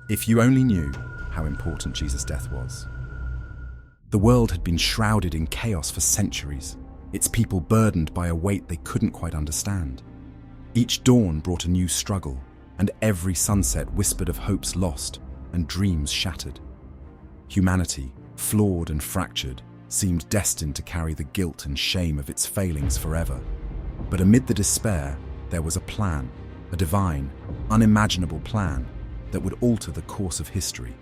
If you only knew how important Jesus' death was. The world had been shrouded in chaos for centuries, its people burdened by a weight they couldn't quite understand. Each dawn brought a new struggle, and every sunset whispered of hopes lost and dreams shattered. Humanity, flawed and fractured, seemed destined to carry the guilt and shame of its failings forever. But amid the despair, there was a plan, a divine, unimaginable plan that would alter the course of history.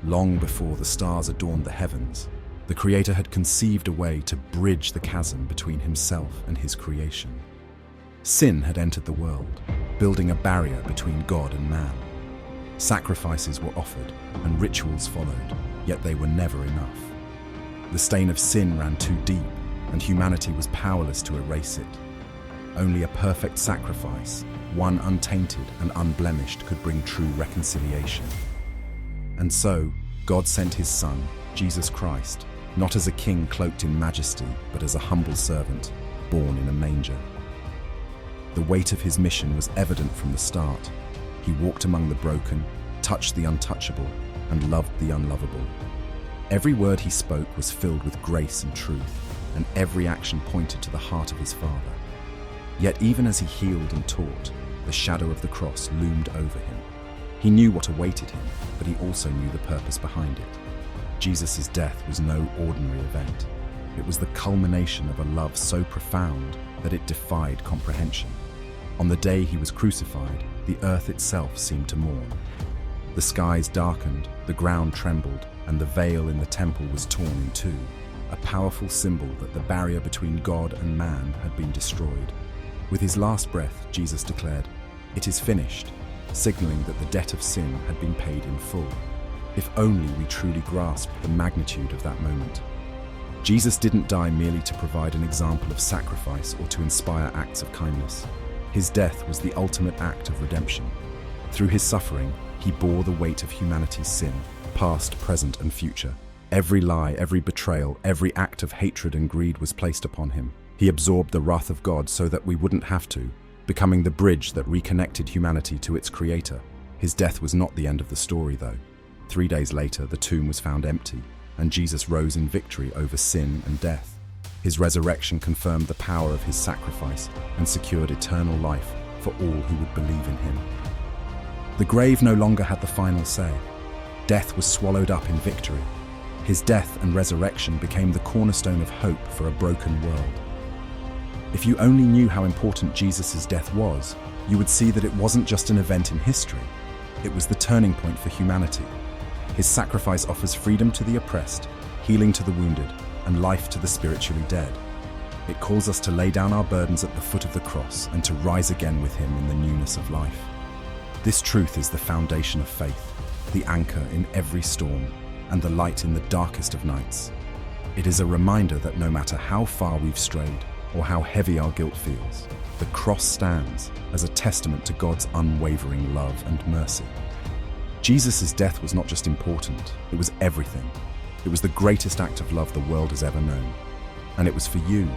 Long before the stars adorned the heavens, the Creator had conceived a way to bridge the chasm between himself and his creation. Sin had entered the world, building a barrier between God and man. Sacrifices were offered and rituals followed, yet they were never enough. The stain of sin ran too deep, and humanity was powerless to erase it. Only a perfect sacrifice, one untainted and unblemished, could bring true reconciliation. And so, God sent his Son, Jesus Christ, not as a king cloaked in majesty, but as a humble servant, born in a manger. The weight of his mission was evident from the start. He walked among the broken, touched the untouchable, and loved the unlovable. Every word he spoke was filled with grace and truth, and every action pointed to the heart of his Father. Yet even as he healed and taught, the shadow of the cross loomed over him. He knew what awaited him, but he also knew the purpose behind it. Jesus' death was no ordinary event. It was the culmination of a love so profound that it defied comprehension. On the day he was crucified, the earth itself seemed to mourn. The skies darkened, the ground trembled, and the veil in the temple was torn in two, a powerful symbol that the barrier between God and man had been destroyed. With his last breath, Jesus declared, "It is finished," signaling that the debt of sin had been paid in full. If only we truly grasped the magnitude of that moment. Jesus didn't die merely to provide an example of sacrifice or to inspire acts of kindness. His death was the ultimate act of redemption. Through his suffering, he bore the weight of humanity's sin, past, present, and future. Every lie, every betrayal, every act of hatred and greed was placed upon him. He absorbed the wrath of God so that we wouldn't have to, becoming the bridge that reconnected humanity to its Creator. His death was not the end of the story, though. 3 days later, the tomb was found empty, and Jesus rose in victory over sin and death. His resurrection confirmed the power of his sacrifice and secured eternal life for all who would believe in him. The grave no longer had the final say. Death was swallowed up in victory. His death and resurrection became the cornerstone of hope for a broken world. If you only knew how important Jesus' death was, you would see that it wasn't just an event in history. It was the turning point for humanity. His sacrifice offers freedom to the oppressed, healing to the wounded, and life to the spiritually dead. It calls us to lay down our burdens at the foot of the cross and to rise again with him in the newness of life. This truth is the foundation of faith, the anchor in every storm, and the light in the darkest of nights. It is a reminder that no matter how far we've strayed or how heavy our guilt feels, the cross stands as a testament to God's unwavering love and mercy. Jesus' death was not just important, it was everything. It was the greatest act of love the world has ever known. And it was for you,